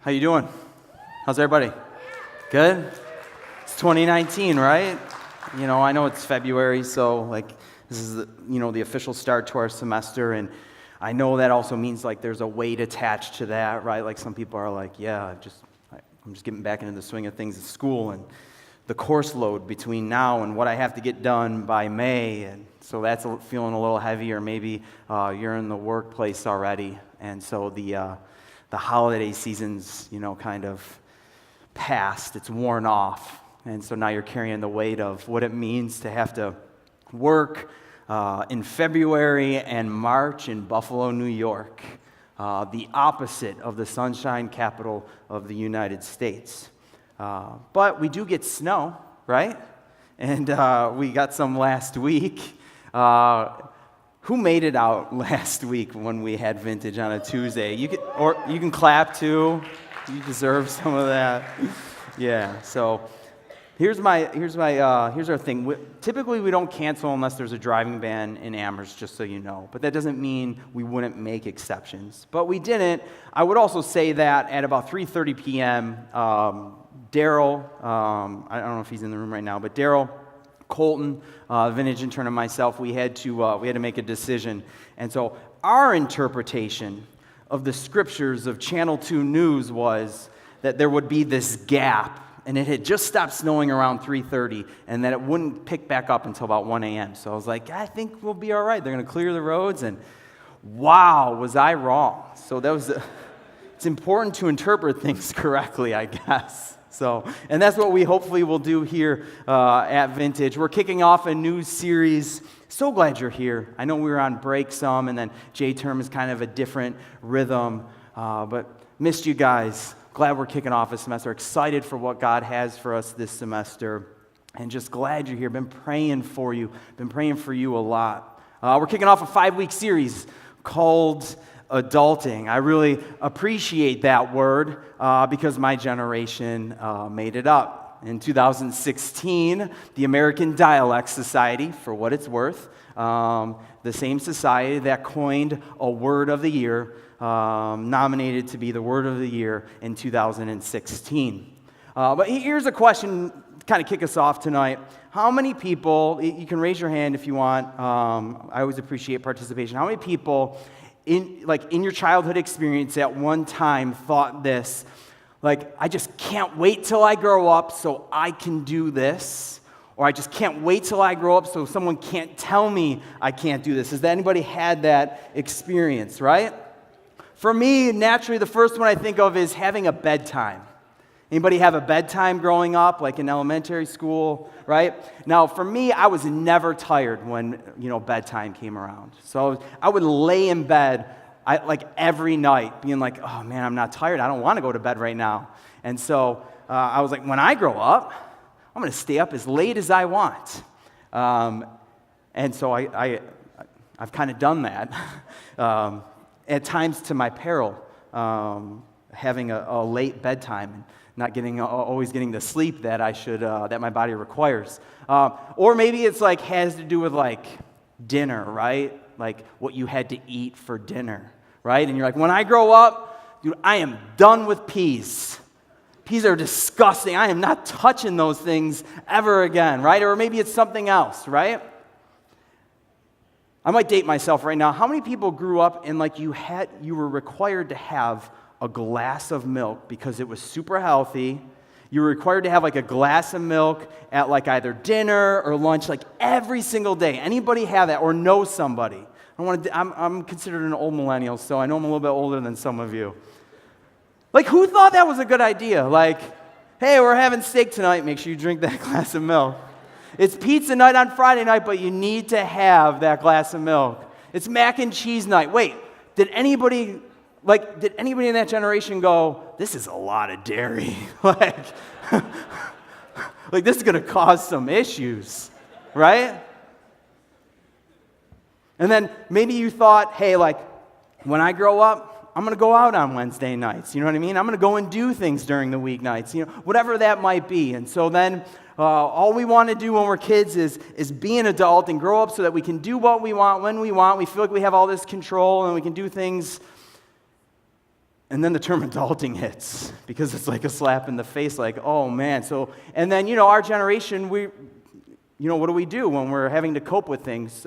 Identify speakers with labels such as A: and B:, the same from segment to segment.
A: How you doing? How's everybody? Good? It's 2019, right? I know it's February, so this is the official start to our semester, and I know that also means there's a weight attached to that, right? Like some people are like, yeah, I'm just getting back into the swing of things at school, and the course load between now and what I have to get done by May, and so that's feeling a little heavy, or maybe you're in the workplace already, and so the holiday season's kind of past, it's worn off, and so now you're carrying the weight of what it means to have to work in February and March in Buffalo, New York, the opposite of the sunshine capital of the United States. But we do get snow, right? And we got some last week. Who made it out last week when we had vintage on a Tuesday? You can clap too. You deserve some of that. Yeah. So here's our thing. Typically, we don't cancel unless there's a driving ban in Amherst, just so you know. But that doesn't mean we wouldn't make exceptions. But we didn't. I would also say that at about 3:30 p.m., Daryl, I don't know if he's in the room right now, but Daryl, Colton, vintage intern, and myself, we had to make a decision. And so our interpretation of the scriptures of Channel 2 News was that there would be this gap, and it had just stopped snowing around 3:30, and that it wouldn't pick back up until about 1 a.m. So I was like, I think we'll be all right. They're going to clear the roads, and wow, was I wrong. So it's important to interpret things correctly, I guess. And that's what we hopefully will do here at Vintage. We're kicking off a new series. So glad you're here. I know we were on break some, and then J-term is kind of a different rhythm, but missed you guys. Glad we're kicking off a semester. Excited for what God has for us this semester, and just glad you're here. Been praying for you. Been praying for you a lot. We're kicking off a 5-week series called Adulting. I really appreciate that word because my generation made it up. In 2016, the American Dialect Society, for what it's worth, the same society that coined a word of the year, nominated to be the word of the year in 2016. But here's a question to kind of kick us off tonight. How many people, you can raise your hand if you want, I always appreciate participation. How many people in your childhood experience at one time thought this, I just can't wait till I grow up so I can do this, or I just can't wait till I grow up so someone can't tell me I can't do this? Has anybody had that experience, right? For me, naturally, the first one I think of is having a bedtime. Anybody have a bedtime growing up, like in elementary school, right? Now, for me, I was never tired when, bedtime came around. So I would lay in bed every night being like, oh man, I'm not tired. I don't want to go to bed right now. And so I was like, when I grow up, I'm going to stay up as late as I want. And so I've kind of done that at times to my peril, having a late bedtime and not always getting the sleep that I should, that my body requires. Or maybe it's has to do with dinner, right? What you had to eat for dinner, right? And you're like, when I grow up, dude, I am done with peas. Peas are disgusting. I am not touching those things ever again, right? Or maybe it's something else, right? I might date myself right now. How many people grew up and you were required to have a glass of milk because it was super healthy? You were required to have a glass of milk at either dinner or lunch every single day. Anybody have that or know somebody? I'm considered an old millennial, so I know I'm a little bit older than some of you. Who thought that was a good idea? Hey, we're having steak tonight. Make sure you drink that glass of milk. It's pizza night on Friday night, but you need to have that glass of milk. It's mac and cheese night. Wait, did anybody in that generation go, this is a lot of dairy? This is going to cause some issues, right? And then maybe you thought, hey, when I grow up, I'm going to go out on Wednesday nights. You know what I mean? I'm going to go and do things during the weeknights, whatever that might be. And so then all we want to do when we're kids is be an adult and grow up so that we can do what we want when we want. We feel like we have all this control and we can do things And then the term adulting hits because it's like a slap in the face, like, oh man. So, and then, our generation, what do we do when we're having to cope with things?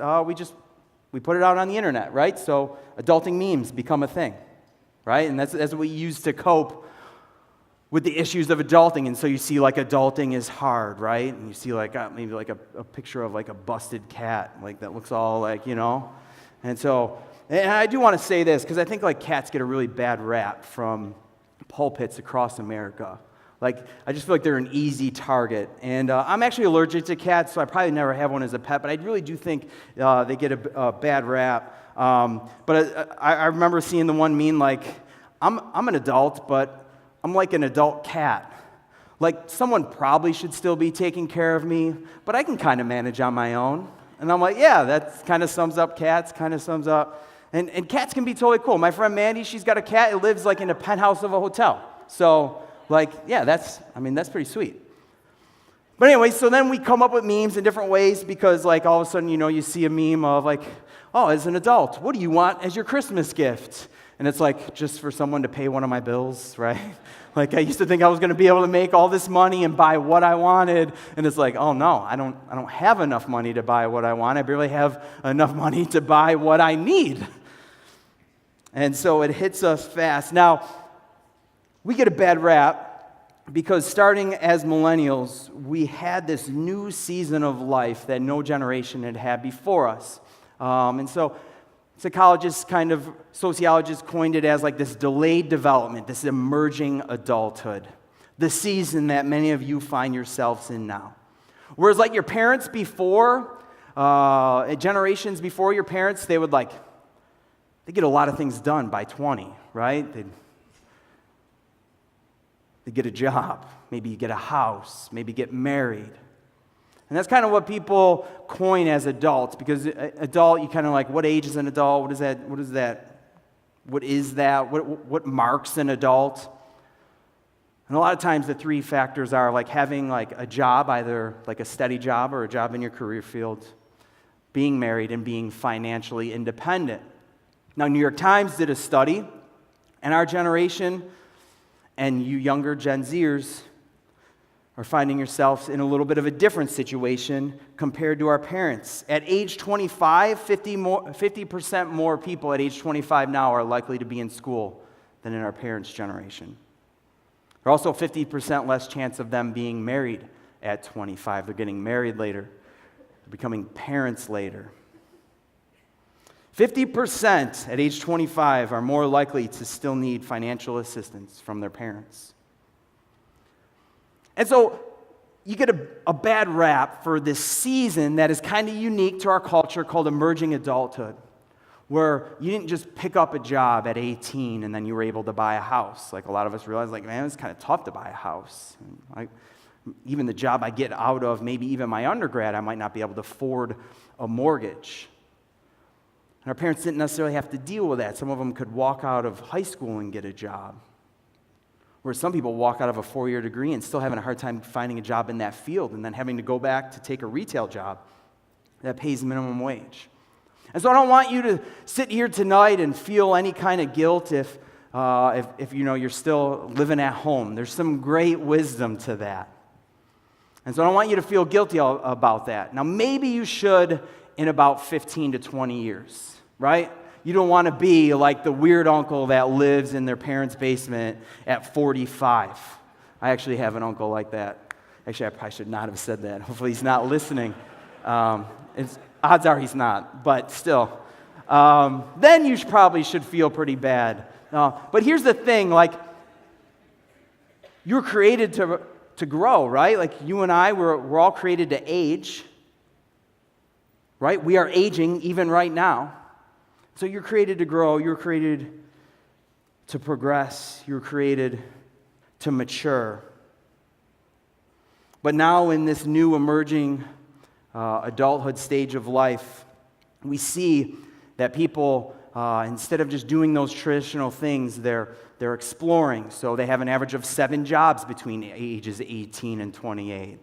A: We put it out on the internet, right? So adulting memes become a thing, right? And that's what we use to cope with the issues of adulting. And so you see like adulting is hard, right? And you see like maybe like a picture of like a busted cat, like that looks all like, And so, and I do want to say this, because I think like cats get a really bad rap from pulpits across America. Like, I just feel like they're an easy target. And I'm actually allergic to cats, so I probably never have one as a pet, but I really do think they get a bad rap. But I remember seeing the one meme like, I'm an adult, but I'm like an adult cat. Like, someone probably should still be taking care of me, but I can kind of manage on my own. And I'm like, yeah, that kind of sums up cats, kind of sums up. And cats can be totally cool. My friend Mandy, she's got a cat. It lives like in a penthouse of a hotel. So, like, yeah, that's pretty sweet. But anyway, so then we come up with memes in different ways because, like, all of a sudden, you see a meme of, like, oh, as an adult, what do you want as your Christmas gift? And it's like, just for someone to pay one of my bills, right? Like, I used to think I was going to be able to make all this money and buy what I wanted. And it's like, oh, no, I don't have enough money to buy what I want. I barely have enough money to buy what I need. And so it hits us fast. Now, we get a bad rap because starting as millennials, we had this new season of life that no generation had had before us. And so sociologists coined it as like this delayed development, this emerging adulthood, the season that many of you find yourselves in now. Whereas like your parents before, generations before your parents, they get a lot of things done by 20, right? They'd get a job, maybe get a house, maybe get married. And that's kind of what people coin as adults, because adult, you kind of like, what age is an adult? What is that? What marks an adult? And a lot of times the three factors are like having like a job, either like a steady job or a job in your career field, being married, and being financially independent. Now, New York Times did a study, and our generation and you younger Gen Zers are finding yourselves in a little bit of a different situation compared to our parents. At age 25, 50% more people at age 25 now are likely to be in school than in our parents' generation. There's also 50% less chance of them being married at 25. They're getting married later. They're becoming parents later. 50% at age 25 are more likely to still need financial assistance from their parents. And so you get a bad rap for this season that is kind of unique to our culture called emerging adulthood, where you didn't just pick up a job at 18 and then you were able to buy a house. Like a lot of us realize, like, man, it's kind of tough to buy a house. Even the job I get out of, maybe even my undergrad, I might not be able to afford a mortgage. And our parents didn't necessarily have to deal with that. Some of them could walk out of high school and get a job. Whereas some people walk out of a 4-year degree and still having a hard time finding a job in that field and then having to go back to take a retail job that pays minimum wage. And so I don't want you to sit here tonight and feel any kind of guilt if you're still living at home. There's some great wisdom to that. And so I don't want you to feel guilty about that. Now, maybe you should in about 15 to 20 years, right? You don't want to be like the weird uncle that lives in their parents' basement at 45. I actually have an uncle like that. Actually, I probably should not have said that. Hopefully he's not listening. Odds are he's not, but still. Then you probably should feel pretty bad. But here's the thing, like, you're created to grow, right? Like you and I, we're all created to age, right? We are aging even right now. So you're created to grow, you're created to progress, you're created to mature. But now in this new emerging adulthood stage of life, we see that people, instead of just doing those traditional things, they're exploring. So they have an average of 7 jobs between ages 18 and 28.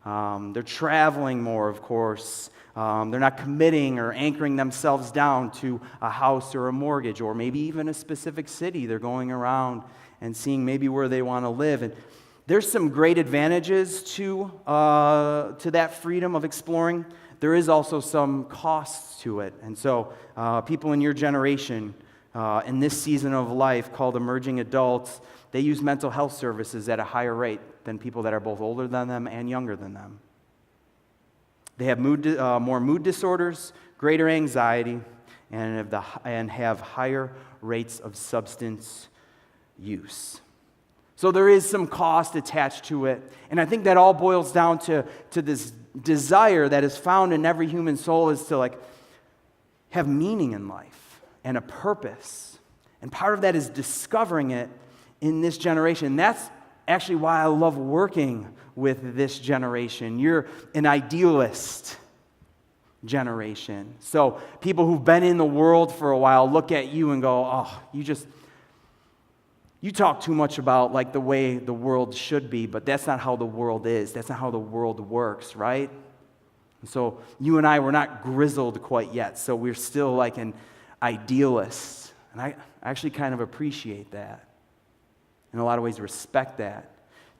A: They're traveling more, of course. They're not committing or anchoring themselves down to a house or a mortgage or maybe even a specific city. They're going around and seeing maybe where they want to live. And there's some great advantages to that freedom of exploring. There is also some costs to it. And so people in your generation, in this season of life called emerging adults, they use mental health services at a higher rate than people that are both older than them and younger than them. They have more mood disorders, greater anxiety, and have higher rates of substance use. So there is some cost attached to it. And I think that all boils down to this desire that is found in every human soul is to have meaning in life and a purpose. And part of that is discovering it in this generation. That's actually why I love working with this generation. You're an idealist generation. So people who've been in the world for a while look at you and go, oh, you talk too much about the way the world should be, but that's not how the world is. That's not how the world works, right? And so you and I, we're not grizzled quite yet, so we're still like an idealist. And I actually kind of appreciate that. In a lot of ways, respect that.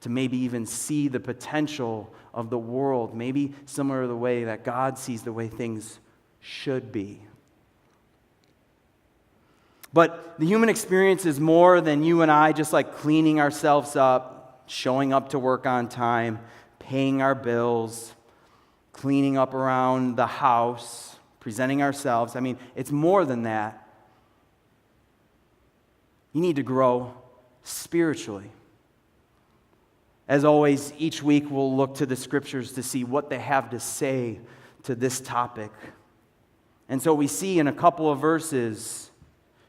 A: To maybe even see the potential of the world, maybe similar to the way that God sees the way things should be. But the human experience is more than you and I just cleaning ourselves up, showing up to work on time, paying our bills, cleaning up around the house, presenting ourselves. I mean, it's more than that. You need to grow spiritually. As always, each week we'll look to the scriptures to see what they have to say to this topic. And so we see in a couple of verses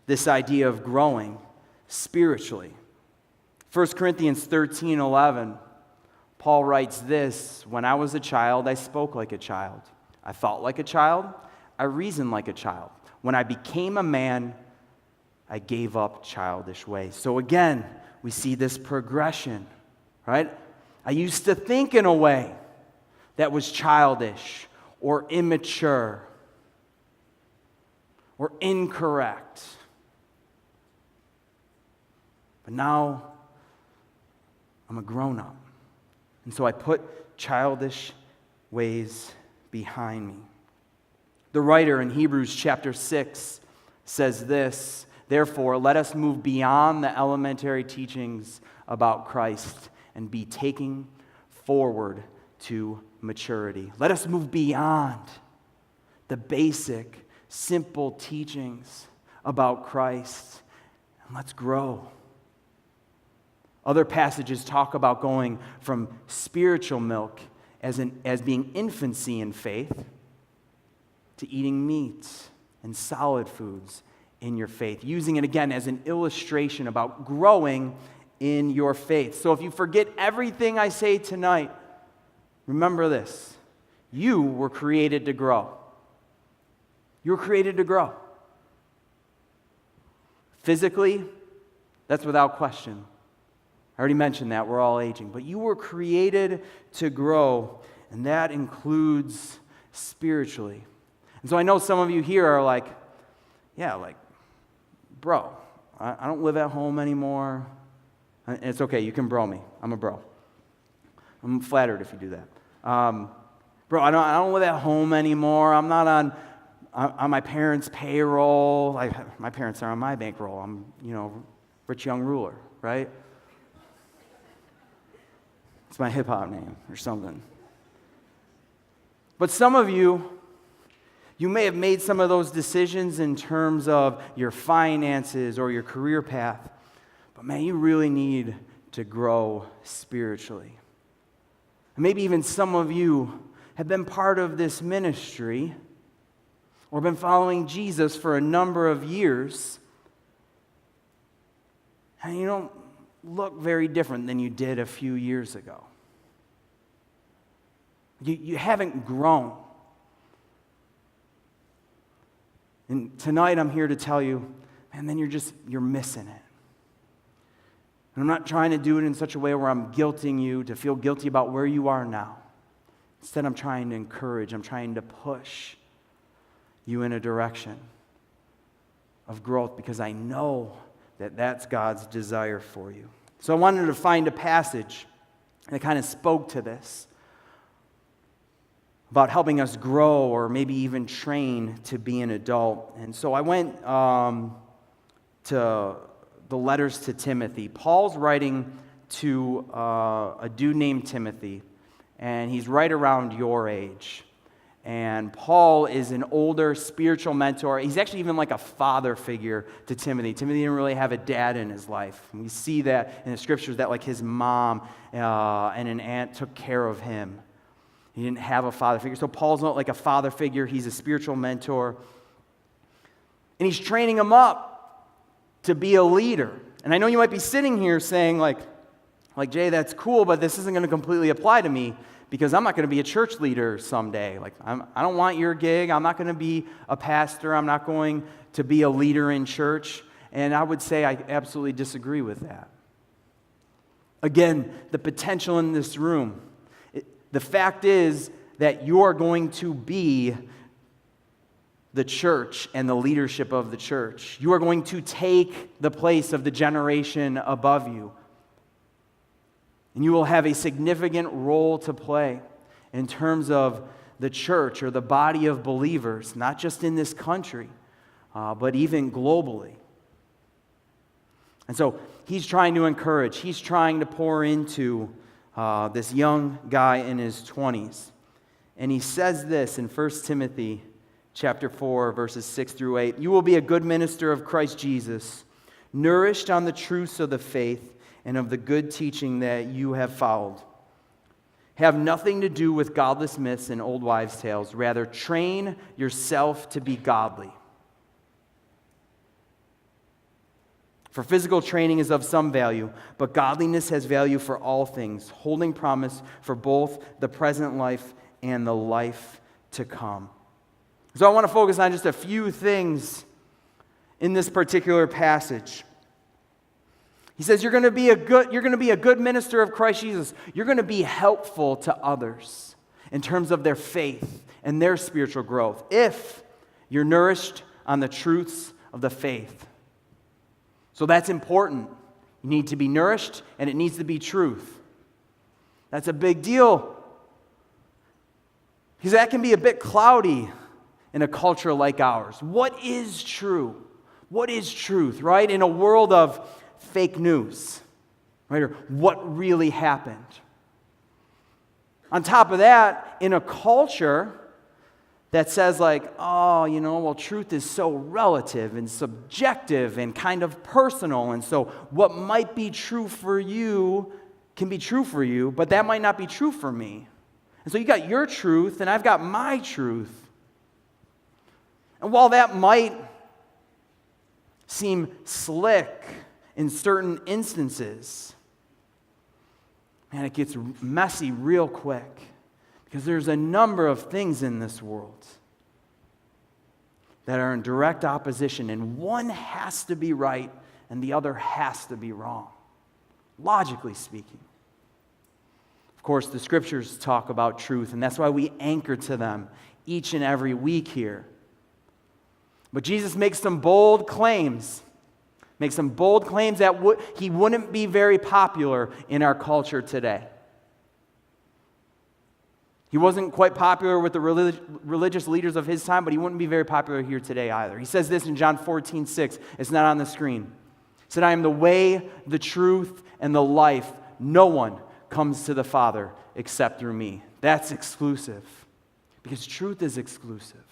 A: this idea of growing spiritually. 1 Corinthians 13:11, Paul writes this, "When I was a child, I spoke like a child. I thought like a child. I reasoned like a child. When I became a man, I gave up childish ways." So again, we see this progression, right? I used to think in a way that was childish or immature or incorrect. But now I'm a grown-up. And so I put childish ways behind me. The writer in Hebrews chapter 6 says this, "Therefore, let us move beyond the elementary teachings about Christ and be taking forward to maturity." Let us move beyond the basic, simple teachings about Christ, and let's grow. Other passages talk about going from spiritual milk as being infancy in faith to eating meat and solid foods in your faith, using it again as an illustration about growing in your faith. So if you forget everything I say tonight, remember this. You were created to grow. You were created to grow. Physically, that's without question. I already mentioned that, we're all aging. But you were created to grow, and that includes spiritually. And so I know some of you here are like, bro, I don't live at home anymore. And it's okay, you can bro me. I'm a bro. I'm flattered if you do that. Bro, I don't live at home anymore. I'm not on my parents' payroll. My parents are on my bankroll. I'm, rich young ruler, right? It's my hip-hop name or something. But some of you may have made some of those decisions in terms of your finances or your career path. But man, you really need to grow spiritually. And maybe even some of you have been part of this ministry or been following Jesus for a number of years, and you don't look very different than you did a few years ago. You haven't grown. And tonight I'm here to tell you, man, then you're missing it. And I'm not trying to do it in such a way where I'm guilting you to feel guilty about where you are now. Instead, I'm trying to encourage, I'm trying to push you in a direction of growth because I know that that's God's desire for you. So I wanted to find a passage that kind of spoke to this, about helping us grow or maybe even train to be an adult. And so I went to the letters to Timothy. Paul's writing to a dude named Timothy, and he's right around your age. And Paul is an older spiritual mentor. He's actually even like a father figure to Timothy. Timothy didn't really have a dad in his life. And we see that in the scriptures that like his mom and an aunt took care of him. He didn't have a father figure. So Paul's not like a father figure. He's a spiritual mentor. And he's training him up to be a leader. And I know you might be sitting here saying like Jay, that's cool, but this isn't going to completely apply to me because I'm not going to be a church leader someday. Like I don't want your gig. I'm not going to be a pastor. I'm not going to be a leader in church. And I would say I absolutely disagree with that. Again, the potential in this room. The fact is that you are going to be the church and the leadership of the church. You are going to take the place of the generation above you. And you will have a significant role to play in terms of the church or the body of believers, not just in this country, but even globally. And so he's trying to encourage, he's trying to pour into this young guy in his 20s. And he says this in 1 Timothy chapter 4, verses 6 through 8. You will be a good minister of Christ Jesus, nourished on the truths of the faith and of the good teaching that you have followed. Have nothing to do with godless myths and old wives' tales. Rather, train yourself to be godly. For physical training is of some value, but godliness has value for all things, holding promise for both the present life and the life to come. So I want to focus on just a few things in this particular passage. He says you're going to be a good minister of Christ Jesus. You're going to be helpful to others in terms of their faith and their spiritual growth if you're nourished on the truths of the faith. So that's important. You need to be nourished, and it needs to be truth. That's a big deal. Because that can be a bit cloudy in a culture like ours. What is true? What is truth, right? In a world of fake news, right? Or what really happened. On top of that, in a culture that says like, oh, truth is so relative and subjective and kind of personal. And so what might be true for you can be true for you, but that might not be true for me. And so you got your truth and I've got my truth. And while that might seem slick in certain instances, man, it gets messy real quick. Because there's a number of things in this world that are in direct opposition, and one has to be right and the other has to be wrong, logically speaking. Of course, the scriptures talk about truth, and that's why we anchor to them each and every week here. But Jesus makes some bold claims. That he wouldn't be very popular in our culture today. He wasn't quite popular with the religious leaders of his time, but he wouldn't be very popular here today either. He says this in John 14:6. It's not on the screen. He said, I am the way, the truth, and the life. No one comes to the Father except through me. That's exclusive, because truth is exclusive.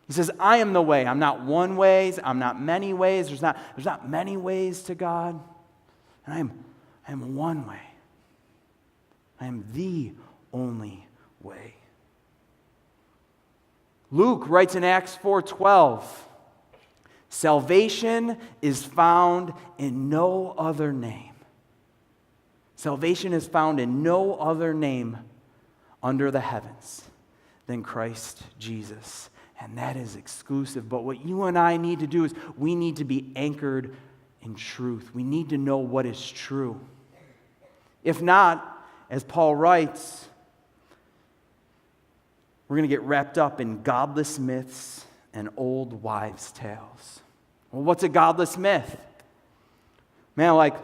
A: He says, I am the way. I'm not one way. I'm not many ways. There's not many ways to God. And I am one way. I am the only way. Luke writes in Acts 4:12, salvation is found in no other name. Salvation is found in no other name under the heavens than Christ Jesus. And that is exclusive. But what you and I need to do is we need to be anchored in truth. We need to know what is true. If not, as Paul writes, we're going to get wrapped up in godless myths and old wives' tales. Well, what's a godless myth? Man, like,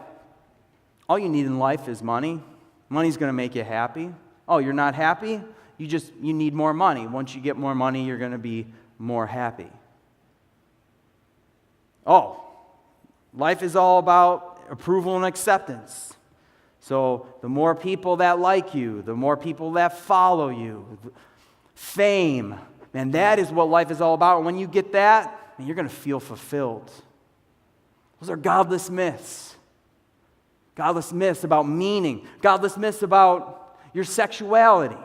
A: all you need in life is money. Money's going to make you happy. Oh, you're not happy? You need more money. Once you get more money, you're going to be more happy. Oh, life is all about approval and acceptance. So the more people that like you, the more people that follow you, fame, man, that is what life is all about. And when you get that, man, you're going to feel fulfilled. Those are godless myths. Godless myths about meaning. Godless myths about your sexuality.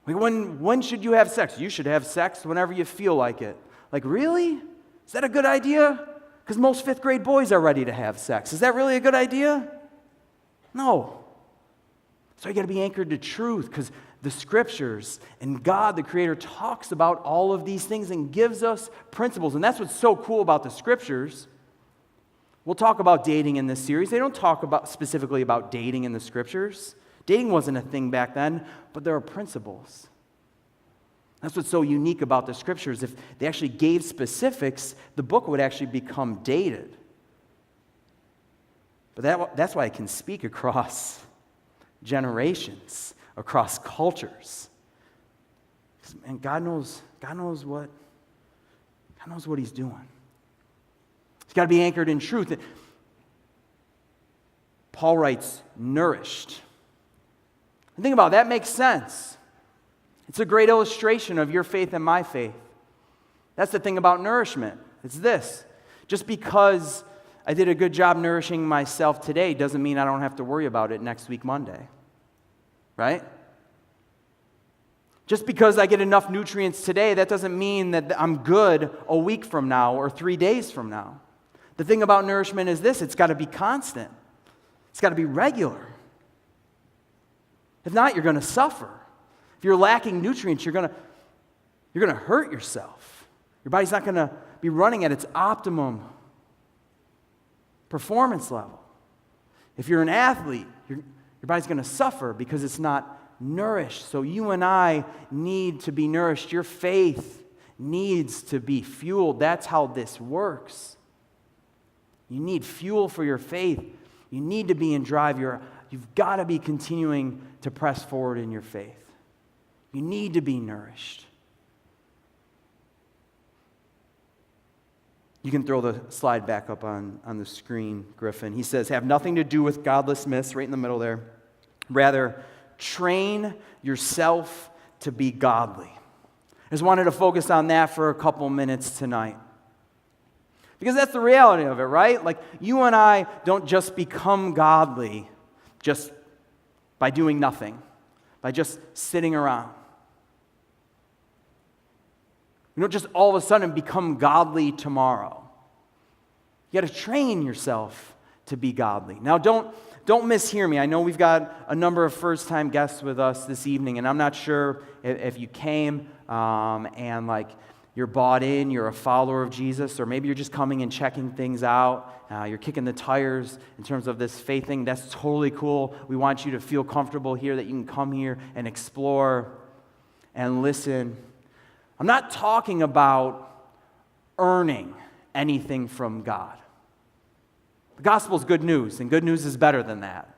A: Like when should you have sex? You should have sex whenever you feel like it. Like, really? Is that a good idea? Because most 5th grade boys are ready to have sex. Is that really a good idea? No. So you got to be anchored to truth, because the Scriptures and God, the Creator, talks about all of these things and gives us principles. And that's what's so cool about the Scriptures. We'll talk about dating in this series. They don't talk about specifically about dating in the Scriptures. Dating wasn't a thing back then, but there are principles. That's what's so unique about the Scriptures. If they actually gave specifics, the book would actually become dated. But that's why it can speak across generations, across cultures. And God knows what He's doing. It's got to be anchored in truth. Paul writes, nourished. And think about it, that makes sense. It's a great illustration of your faith and my faith. That's the thing about nourishment. It's this. Just because I did a good job nourishing myself today doesn't mean I don't have to worry about it next week, Monday. Right? Just because I get enough nutrients today, that doesn't mean that I'm good a week from now or 3 days from now. The thing about nourishment is this. It's got to be constant. It's got to be regular. If not, you're going to suffer. If you're lacking nutrients, you're going to hurt yourself. Your body's not going to be running at its optimum performance level. If you're an athlete, your body's going to suffer because it's not nourished. So you and I need to be nourished. Your faith needs to be fueled. That's how this works. You need fuel for your faith. You need to be in drive. You've got to be continuing to press forward in your faith. You need to be nourished. You can throw the slide back up on the screen, Griffin. He says, have nothing to do with godless myths, right in the middle there. Rather, train yourself to be godly. I just wanted to focus on that for a couple minutes tonight. Because that's the reality of it, right? Like, you and I don't just become godly just by doing nothing, by just sitting around. You don't just all of a sudden become godly tomorrow. You got to train yourself to be godly. Now, don't mishear me. I know we've got a number of first-time guests with us this evening, and I'm not sure if you came and like you're bought in, you're a follower of Jesus, or maybe you're just coming and checking things out. You're kicking the tires in terms of this faith thing. That's totally cool. We want you to feel comfortable here, that you can come here and explore and listen. I'm not talking about earning anything from God. The gospel is good news, and good news is better than that.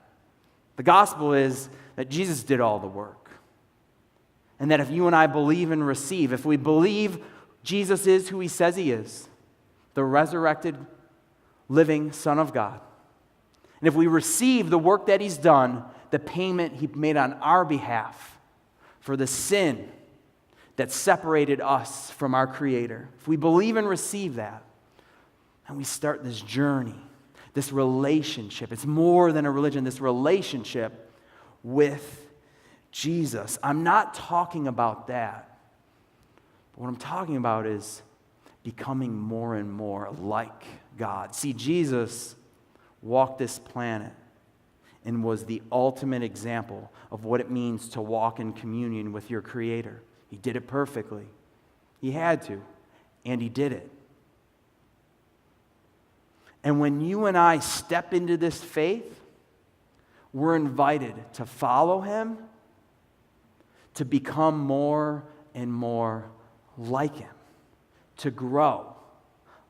A: The gospel is that Jesus did all the work. And that if you and I believe and receive, if we believe Jesus is who He says He is, the resurrected, living Son of God, and if we receive the work that He's done, the payment He made on our behalf for the sin that separated us from our Creator, if we believe and receive that, and we start this journey, this relationship, it's more than a religion, this relationship with Jesus. I'm not talking about that. But what I'm talking about is becoming more and more like God. See, Jesus walked this planet and was the ultimate example of what it means to walk in communion with your Creator. He did it perfectly. He had to, and He did it. And when you and I step into this faith, we're invited to follow Him, to become more and more like him, to grow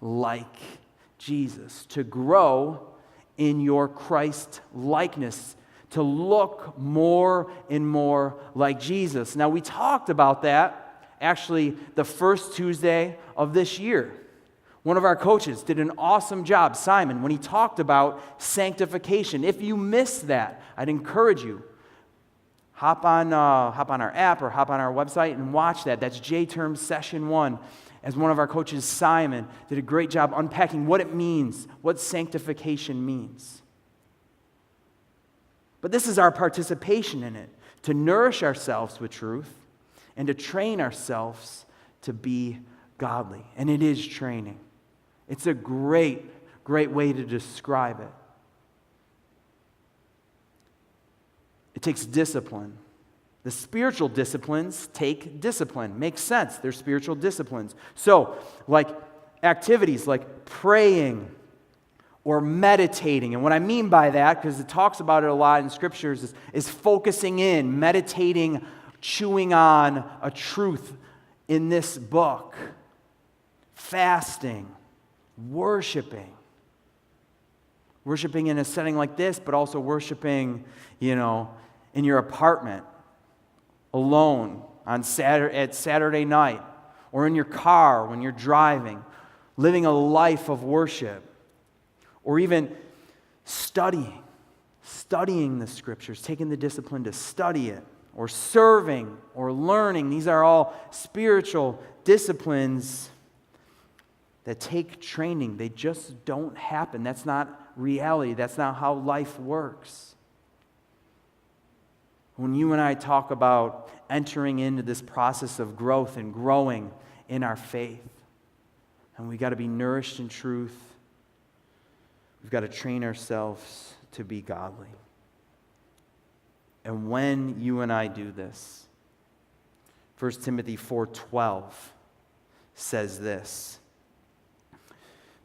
A: like Jesus, to grow in your Christ likeness, to look more and more like Jesus. Now, we talked about that actually the first Tuesday of this year. One of our coaches did an awesome job, Simon, when he talked about sanctification. If you missed that, I'd encourage you, hop on our app or hop on our website and watch that. That's J-Term Session 1. As one of our coaches, Simon, did a great job unpacking what it means, what sanctification means. But this is our participation in it, to nourish ourselves with truth and to train ourselves to be godly. And it is training. It's a great, great way to describe it. It takes discipline. The spiritual disciplines take discipline. Makes sense. They're spiritual disciplines. So, like activities like praying or meditating. And what I mean by that, because it talks about it a lot in scriptures, is focusing in, meditating, chewing on a truth in this book. Fasting, worshiping in a setting like this, but also worshiping, in your apartment, alone at Saturday night, or in your car when you're driving, living a life of worship, or even studying the scriptures, taking the discipline to study it, or serving, or learning. These are all spiritual disciplines that take training. They just don't happen. That's not reality. That's not how life works. When you and I talk about entering into this process of growth and growing in our faith, and we got to be nourished in truth, we've got to train ourselves to be godly. And when you and I do this, 1 Timothy 4:12 says this: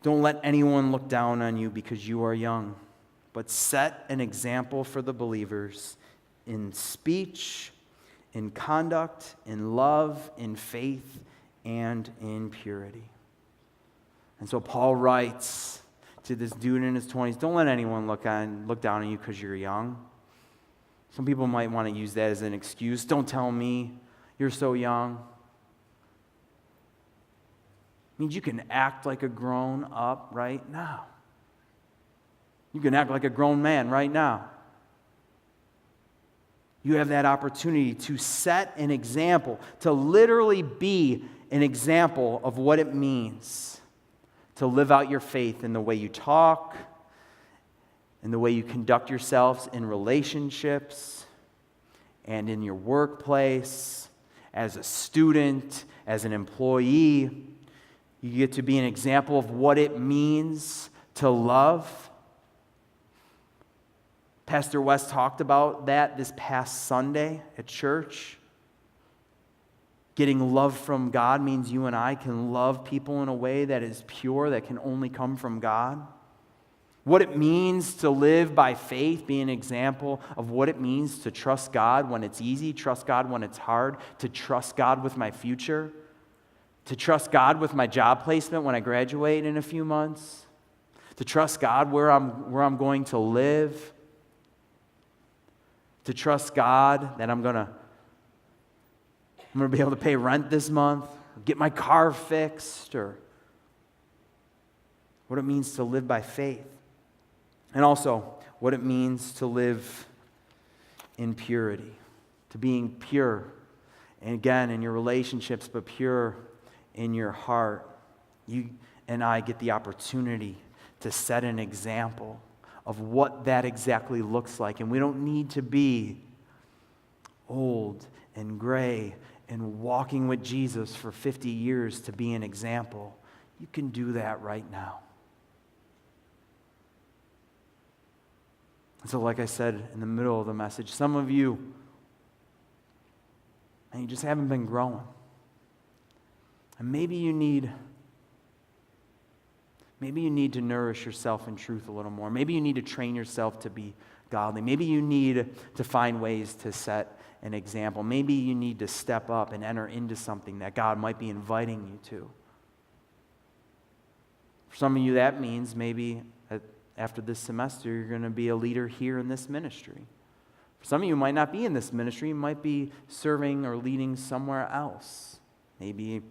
A: "Don't let anyone look down on you because you are young, but set an example for the believers in speech, in conduct, in love, in faith, and in purity." And so Paul writes to this dude in his 20s, don't let anyone look down on you because you're young. Some people might want to use that as an excuse. Don't tell me you're so young. It means you can act like a grown up right now. You can act like a grown man right now. You have that opportunity to set an example, to literally be an example of what it means to live out your faith in the way you talk, in the way you conduct yourselves in relationships, and in your workplace, as a student, as an employee. You get to be an example of what it means to love. Pastor West talked about that this past Sunday at church. Getting love from God means you and I can love people in a way that is pure, that can only come from God. What it means to live by faith, be an example of what it means to trust God when it's easy, trust God when it's hard, to trust God with my future, to trust God with my job placement when I graduate in a few months, to trust God where I'm going to live, to trust God that I'm going to be able to pay rent this month, or get my car fixed, or what it means to live by faith. And also, what it means to live in purity, to being pure, and again, in your relationships, but pure in your heart. You and I get the opportunity to set an example of what that exactly looks like. And we don't need to be old and gray and walking with Jesus for 50 years to be an example. You can do that right now. So like I said in the middle of the message, some of you, and you just haven't been growing. And maybe you need Maybe you need to nourish yourself in truth a little more. Maybe you need to train yourself to be godly. Maybe you need to find ways to set an example. Maybe you need to step up and enter into something that God might be inviting you to. For some of you, that means maybe after this semester, you're going to be a leader here in this ministry. For some of you, might not be in this ministry. You might be serving or leading somewhere else. Maybe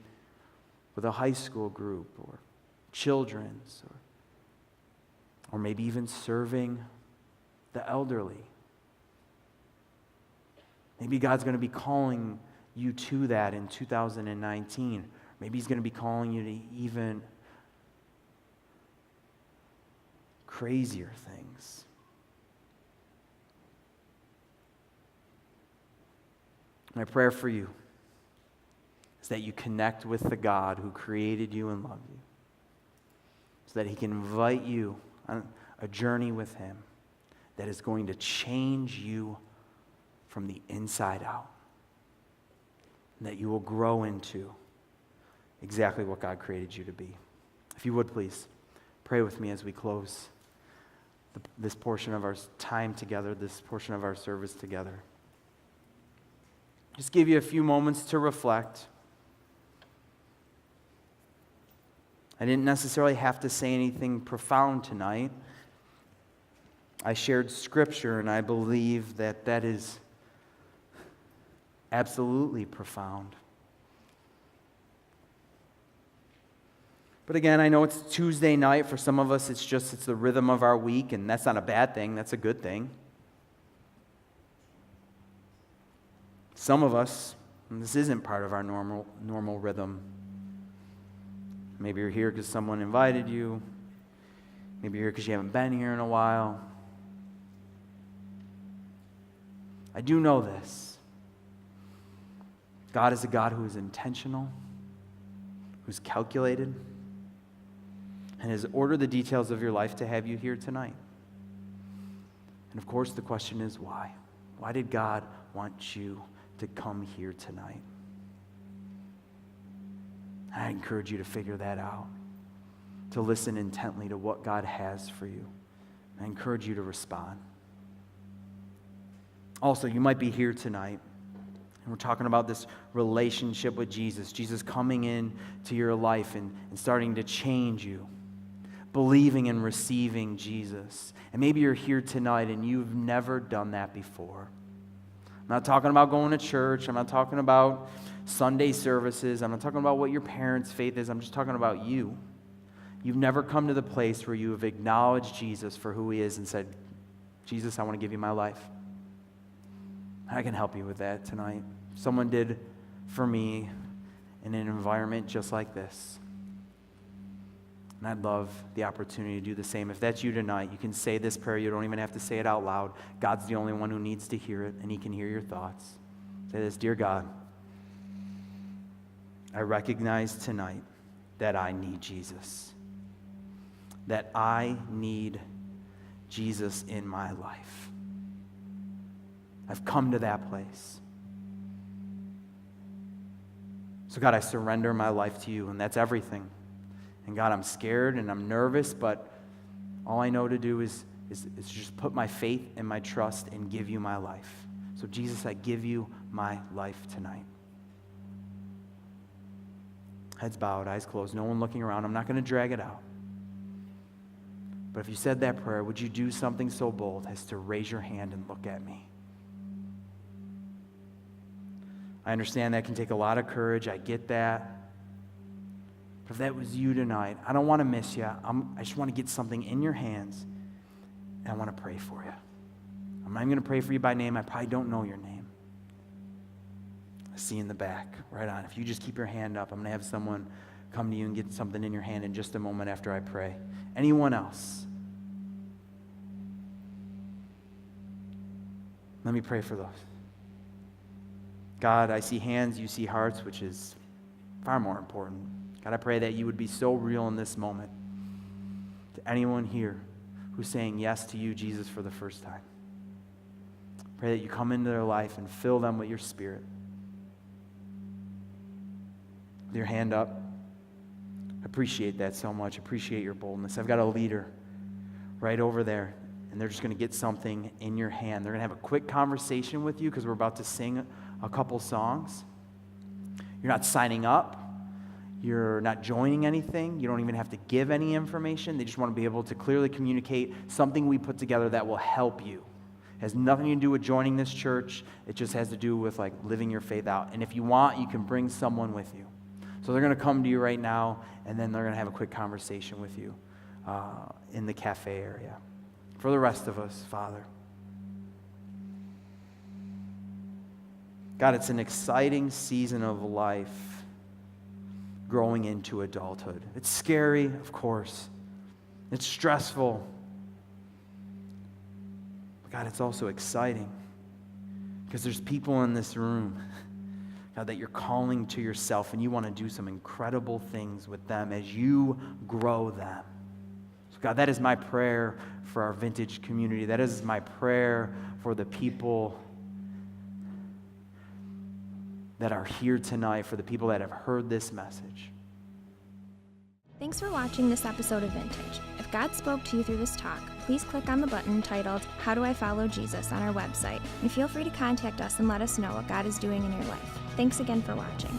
A: with a high school group or children's, or maybe even serving the elderly. Maybe God's going to be calling you to that in 2019. Maybe He's going to be calling you to even crazier things. My prayer for you is that you connect with the God who created you and loved you, so that He can invite you on a journey with Him that is going to change you from the inside out, and that you will grow into exactly what God created you to be. If you would, please pray with me as we close this portion of our time together, this portion of our service together. Just give you a few moments to reflect. I didn't necessarily have to say anything profound tonight. I shared scripture, and I believe that that is absolutely profound. But again, I know it's Tuesday night. For some of us, it's the rhythm of our week, and that's not a bad thing. That's a good thing. Some of us, and this isn't part of our normal rhythm. Maybe you're here because someone invited you. Maybe you're here because you haven't been here in a while. I do know this. God is a God who is intentional, who's calculated, and has ordered the details of your life to have you here tonight. And of course, the question is why? Why did God want you to come here tonight? I encourage you to figure that out, to listen intently to what God has for you. I encourage you to respond. Also, you might be here tonight, and we're talking about this relationship with Jesus, Jesus coming in to your life and starting to change you, believing and receiving Jesus. And maybe you're here tonight and you've never done that before. I'm not talking about going to church. I'm not talking about Sunday services. I'm not talking about what your parents' faith is. I'm just talking about you. You've never come to the place where you have acknowledged Jesus for who He is and said, Jesus, I want to give you my life. I can help you with that tonight. Someone did for me in an environment just like this. And I'd love the opportunity to do the same. If that's you tonight, you can say this prayer. You don't even have to say it out loud. God's the only one who needs to hear it, and He can hear your thoughts. Say this: Dear God, I recognize tonight that I need Jesus. That I need Jesus in my life. I've come to that place. So God, I surrender my life to you, and that's everything. And God, I'm scared and I'm nervous, but all I know to do is just put my faith and my trust and give you my life. So Jesus, I give you my life tonight. Heads bowed, eyes closed, no one looking around. I'm not going to drag it out. But if you said that prayer, would you do something so bold as to raise your hand and look at me? I understand that can take a lot of courage. I get that. But if that was you tonight, I don't want to miss you. I just want to get something in your hands, and I want to pray for you. I'm not even going to pray for you by name. I probably don't know your name. I see you in the back. Right on. If you just keep your hand up, I'm going to have someone come to you and get something in your hand in just a moment after I pray. Anyone else? Let me pray for those. God, I see hands, you see hearts, which is far more important. God, I pray that you would be so real in this moment to anyone here who's saying yes to you, Jesus, for the first time. Pray that you come into their life and fill them with your Spirit. With your hand up, appreciate that so much. Appreciate your boldness. I've got a leader right over there, and they're just going to get something in your hand. They're going to have a quick conversation with you because we're about to sing a couple songs. You're not signing up. You're not joining anything. You don't even have to give any information. They just want to be able to clearly communicate something we put together that will help you. It has nothing to do with joining this church. It just has to do with like living your faith out. And if you want, you can bring someone with you. So they're going to come to you right now, and then they're going to have a quick conversation with you in the cafe area. For the rest of us, Father, God, it's an exciting season of life growing into adulthood. It's scary, of course. It's stressful. But God, it's also exciting because there's people in this room, God, that you're calling to yourself, and you want to do some incredible things with them as you grow them. So God, that is my prayer for our Vintage community. That is my prayer for the people that are here tonight, for the people that have heard this message.
B: Thanks for watching this episode of Vintage. If God spoke to you through this talk, please click on the button titled, How Do I Follow Jesus, on our website, and feel free to contact us and let us know what God is doing in your life. Thanks again for watching.